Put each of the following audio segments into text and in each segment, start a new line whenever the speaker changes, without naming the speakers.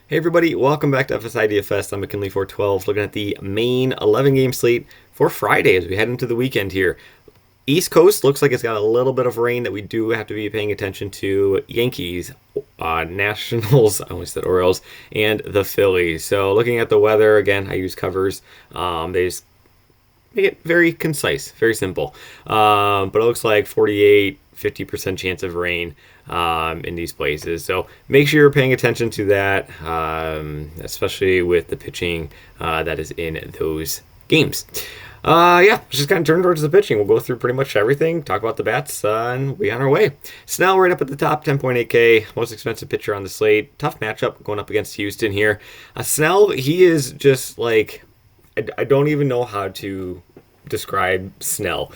Hey everybody, welcome back to FSi DFS. I'm McKinley 412, looking at the main 11 game slate for Friday as we head into the weekend here. East Coast looks like it's got a little bit of rain that we do have to be paying attention to. Yankees, Nationals, I almost said Orioles, and the Phillies. So looking at the weather, again, I use covers. They just make it very concise, very simple. But it looks like 50% chance of rain in these places. So make sure you're paying attention to that, especially with the pitching that is in those games. Just kind of turn towards the pitching. We'll go through pretty much everything, talk about the bats, and we on our way. Snell right up at the top, 10.8K, most expensive pitcher on the slate. Tough matchup going up against Houston here. Snell, he is just like, I don't even know how to describe Snell.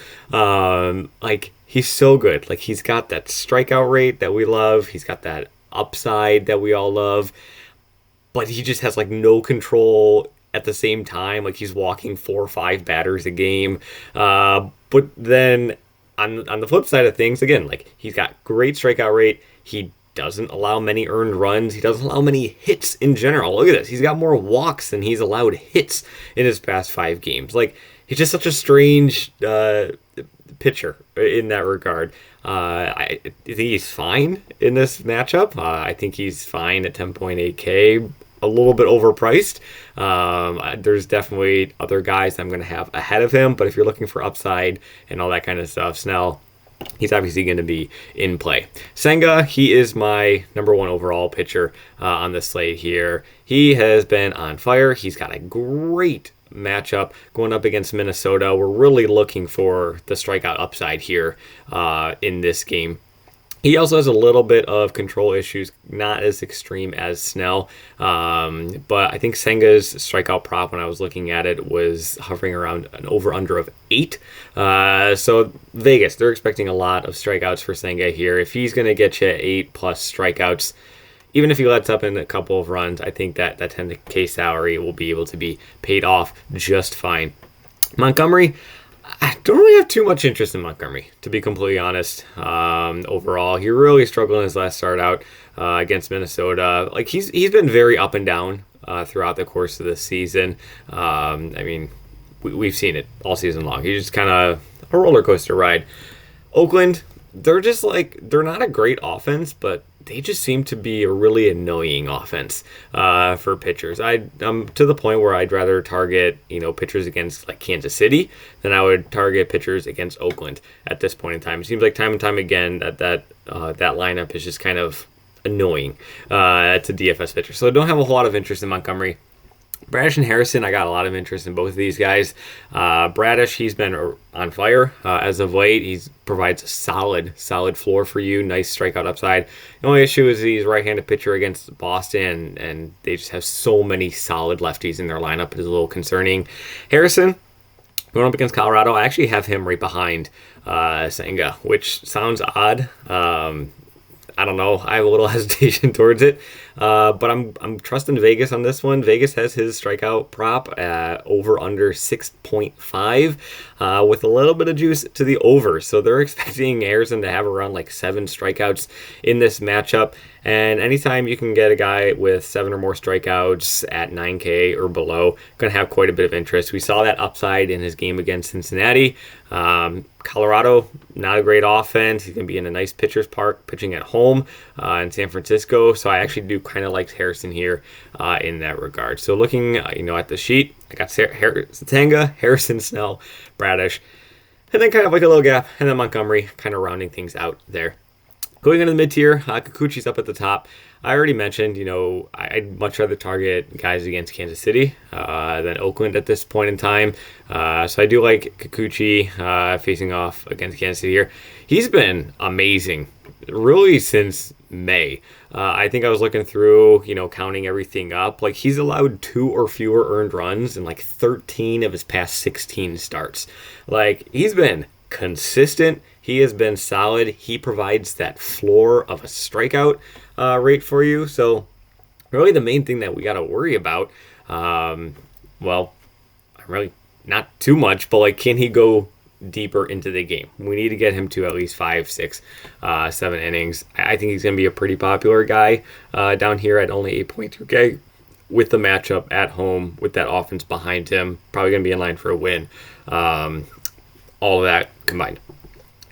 He's so good. Like, he's got that strikeout rate that we love. He's got that upside that we all love. But he just has, like, no control at the same time. Like, he's walking 4 or 5 batters a game. But then on the flip side of things, again, like, he's got great strikeout rate. He doesn't allow many earned runs. He doesn't allow many hits in general. Look at this. He's got more walks than he's allowed hits in his past 5 games. Like, he's just such a strange pitcher in that regard. I think he's fine in this matchup. I think he's fine at 10.8K, a little bit overpriced. There's definitely other guys I'm going to have ahead of him, but if you're looking for upside and all that kind of stuff, Snell, he's obviously going to be in play. Senga, he is my number 1 overall pitcher on the slate here. He has been on fire. He's got a great matchup going up against Minnesota. We're really looking for the strikeout upside here in this game. He also has a little bit of control issues, not as extreme as Snell, but I think Senga's strikeout prop, when I was looking at it, was hovering around an over-under of 8. So Vegas, they're expecting a lot of strikeouts for Senga here. If he's going to get you 8+ strikeouts, even if he lets up in a couple of runs, I think that 10K salary will be able to be paid off just fine. Montgomery, I don't really have too much interest in Montgomery, to be completely honest. Overall, he really struggled in his last start out against Minnesota. Like, he's been very up and down throughout the course of the season. We've seen it all season long. He's just kind of a roller coaster ride. Oakland, they're not a great offense, but they just seem to be a really annoying offense for pitchers. I'm to the point where I'd rather target pitchers against like Kansas City than I would target pitchers against Oakland at this point in time. It seems like time and time again that lineup is just kind of annoying to DFS pitchers. So I don't have a whole lot of interest in Montgomery. Bradish and Harrison, I got a lot of interest in both of these guys. Bradish, he's been on fire as of late. He provides a solid floor for you. Nice strikeout upside. The only issue is he's a right-handed pitcher against Boston, and they just have so many solid lefties in their lineup. It is a little concerning. Harrison, going up against Colorado, I actually have him right behind Senga, which sounds odd. I don't know. I have a little hesitation towards it, but I'm trusting Vegas on this one. Vegas has his strikeout prop over under 6.5 with a little bit of juice to the over. So they're expecting Harrison to have around like 7 strikeouts in this matchup. And anytime you can get a guy with 7 or more strikeouts at 9K or below, going to have quite a bit of interest. We saw that upside in his game against Cincinnati. Colorado, not a great offense. He's going to be in a nice pitcher's park, pitching at home in San Francisco. So I actually do kind of like Harrison here in that regard. So looking, at the sheet, I got Senga, Harrison, Snell, Bradish, and then kind of like a little gap, and then Montgomery, kind of rounding things out there. Going into the mid-tier, Kikuchi's up at the top. I already mentioned, I'd much rather target guys against Kansas City than Oakland at this point in time. So I do like Kikuchi facing off against Kansas City here. He's been amazing, really, since May. I think I was looking through, counting everything up. Like, he's allowed 2 or fewer earned runs in like 13 of his past 16 starts. Like, he's been consistent. He has been solid. He provides that floor of a strikeout rate for you. So really the main thing that we got to worry about, really not too much, but like, can he go deeper into the game. We need to get him to at least 5, 6, 7 innings. I think he's going to be a pretty popular guy down here at only 8.2K with the matchup at home with that offense behind him. Probably going to be in line for a win. All of that combined.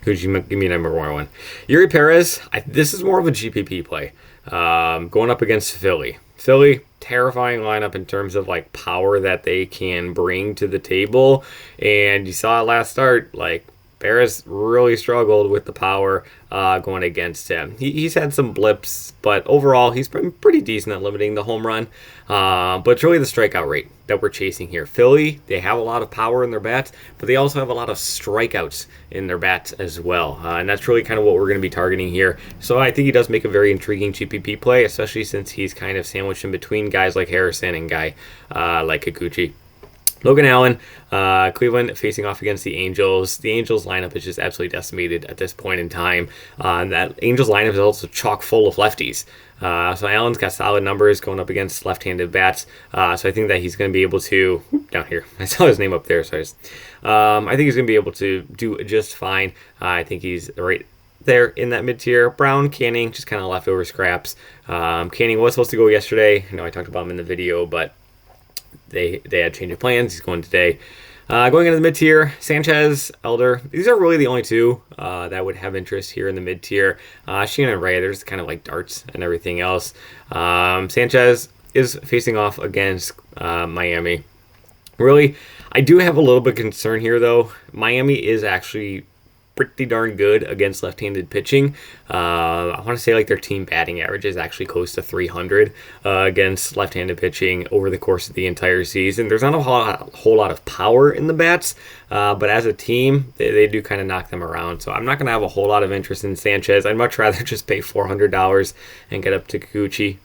Who'd you give me number one? Yuri Perez. This is more of a GPP play. Going up against Philly. Philly, terrifying lineup in terms of like power that they can bring to the table. And you saw it last start, like Perez really struggled with the power going against him. He's had some blips, but overall he's been pretty decent at limiting the home run. But it's really the strikeout rate that we're chasing here. Philly, they have a lot of power in their bats, but they also have a lot of strikeouts in their bats as well. And that's really kind of what we're going to be targeting here. So I think he does make a very intriguing GPP play, especially since he's kind of sandwiched in between guys like Harrison and guy like Kikuchi. Logan Allen, Cleveland facing off against the Angels. The Angels lineup is just absolutely decimated at this point in time. That Angels lineup is also chock full of lefties. So Allen's got solid numbers going up against left-handed bats. So I think that he's going to be able to, down here, I saw his name up there. So I think he's going to be able to do just fine. I think he's right there in that mid-tier. Brown, Canning, just kind of leftover scraps. Canning was supposed to go yesterday. I know I talked about him in the video, but they had change of plans. He's going today. Going into the mid-tier, Sanchez, Elder. These are really the only two that would have interest here in the mid-tier. Sheehan and Ray, there's kind of like darts and everything else. Sanchez is facing off against Miami. Really, I do have a little bit of concern here, though. Miami is actually pretty darn good against left-handed pitching. I want to say like their team batting average is actually close to 300 against left-handed pitching over the course of the entire season. There's not a whole lot of power in the bats, but as a team, they do kind of knock them around. So I'm not going to have a whole lot of interest in Sanchez. I'd much rather just pay $400 and get up to Kikuchi.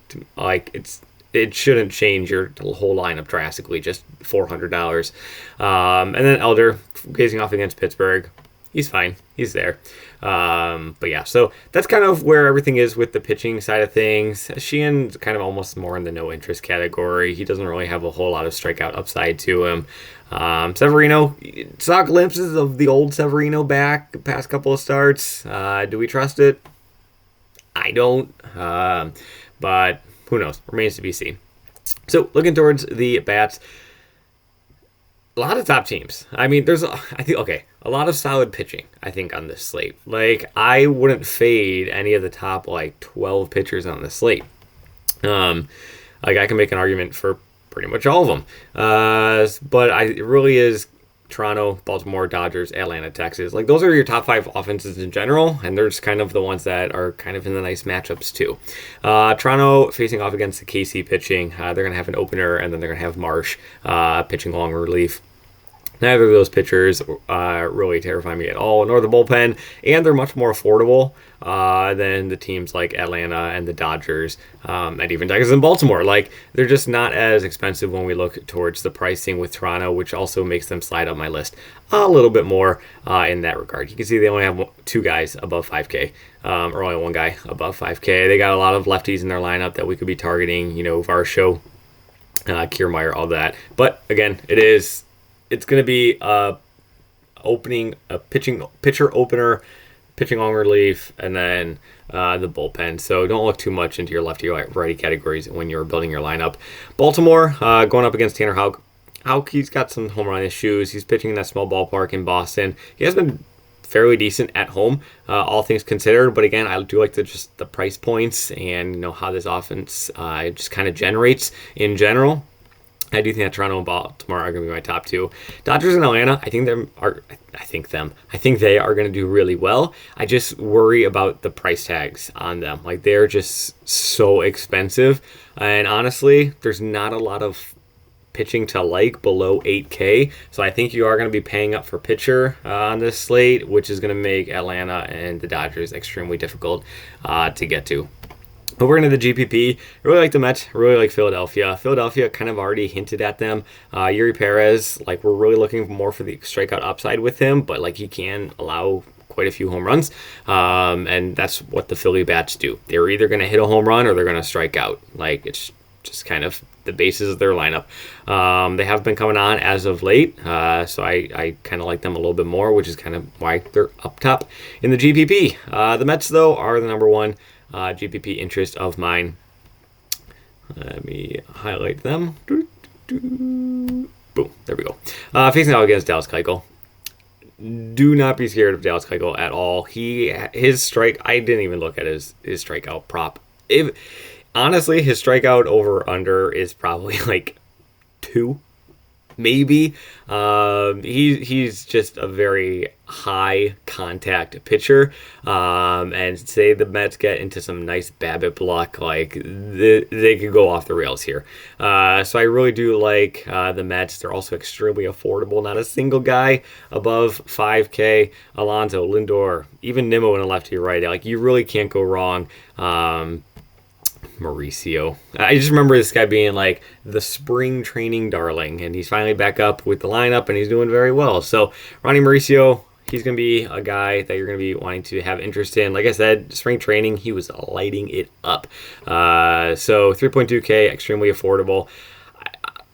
It shouldn't change your whole lineup drastically, just $400. And then Elder facing off against Pittsburgh. He's fine. He's there. But yeah, so that's kind of where everything is with the pitching side of things. Sheehan's kind of almost more in the no interest category. He doesn't really have a whole lot of strikeout upside to him. Severino, saw glimpses of the old Severino back the past couple of starts. Do we trust it? I don't. But who knows? Remains to be seen. So looking towards the bats, a lot of top teams. I mean, a lot of solid pitching, I think, on this slate. Like, I wouldn't fade any of the top, 12 pitchers on the slate. I can make an argument for pretty much all of them. But it really is Toronto, Baltimore, Dodgers, Atlanta, Texas. Those are your top 5 offenses in general, and they're just kind of the ones that are kind of in the nice matchups, too. Toronto facing off against the KC pitching. They're going to have an opener, and then they're going to have Marsh pitching long relief. Neither of those pitchers really terrify me at all, nor the bullpen, and they're much more affordable than the teams like Atlanta and the Dodgers, and even Texas and Baltimore. They're just not as expensive when we look towards the pricing with Toronto, which also makes them slide up my list a little bit more in that regard. You can see they only have 2 guys above 5K, or only 1 guy above 5K. They got a lot of lefties in their lineup that we could be targeting, Varsho, Kiermaier, all that. But again, it's going to be pitcher opener, pitching long relief, and then the bullpen. So don't look too much into your lefty or righty categories when you're building your lineup. Baltimore going up against Tanner Houck. Houck, he's got some home run issues. He's pitching in that small ballpark in Boston. He has been fairly decent at home, all things considered. But again, I do like the price points and how this offense just kind of generates in general. I do think that Toronto and Baltimore are going to be my top 2. Dodgers and Atlanta, I think they are going to do really well. I just worry about the price tags on them. They're just so expensive. And honestly, there's not a lot of pitching to below 8K. So I think you are going to be paying up for pitcher on this slate, which is going to make Atlanta and the Dodgers extremely difficult to get to. But we're into the GPP. I really like the Mets. I really like Philadelphia. Philadelphia kind of already hinted at them. Yuri Perez, we're really looking more for the strikeout upside with him, but he can allow quite a few home runs. And that's what the Philly bats do. They're either going to hit a home run or they're going to strike out. just kind of the basis of their lineup. They have been coming on as of late, so I kind of like them a little bit more, which is kind of why they're up top in the GPP. The Mets, though, are the number one GPP interest of mine. Let me highlight them. Boom, there we go. Facing out against Dallas Keuchel. Do not be scared of Dallas Keuchel at all. His strike, I didn't even look at his strikeout prop. Honestly, his strikeout over under is probably like 2, maybe. He's just a very high contact pitcher. And say the Mets get into some nice BABIP luck, like they could go off the rails here. So I really do like the Mets. They're also extremely affordable. Not a single guy above 5K. Alonso, Lindor, even Nimmo in a lefty right. Like, you really can't go wrong. Mauricio. I just remember this guy being like the spring training darling, and he's finally back up with the lineup, and he's doing very well. So Ronnie Mauricio, he's going to be a guy that you're going to be wanting to have interest in. Like I said, spring training, he was lighting it up. So 3.2K, extremely affordable.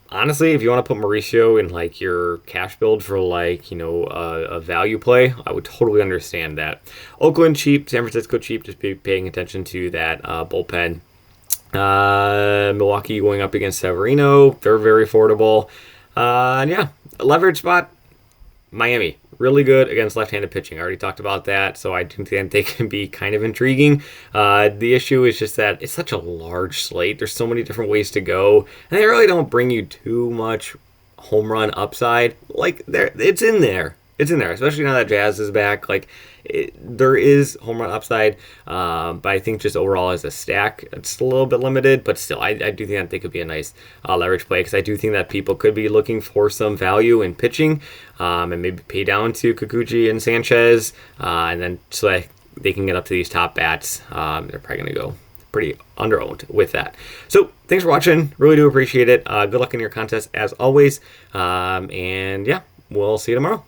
Honestly, if you want to put Mauricio in like your cash build for like, a value play, I would totally understand that. Oakland cheap, San Francisco cheap, just be paying attention to that bullpen. Milwaukee going up against Severino, they're very affordable. And yeah, leverage spot, Miami, really good against left-handed pitching. I already talked about that, so I do think they can be kind of intriguing. The issue is just that it's such a large slate. There's so many different ways to go, and they really don't bring you too much home run upside. Like, it's in there. It's in there, especially now that Jazz is back. Like, there is home run upside, but I think just overall as a stack, it's a little bit limited. But still, I do think that they could be a nice leverage play, because I do think that people could be looking for some value in pitching, and maybe pay down to Kikuchi and Sanchez, and then so that they can get up to these top bats. They're probably going to go pretty under-owned with that. So thanks for watching. Really do appreciate it. Good luck in your contest as always. And yeah, we'll see you tomorrow.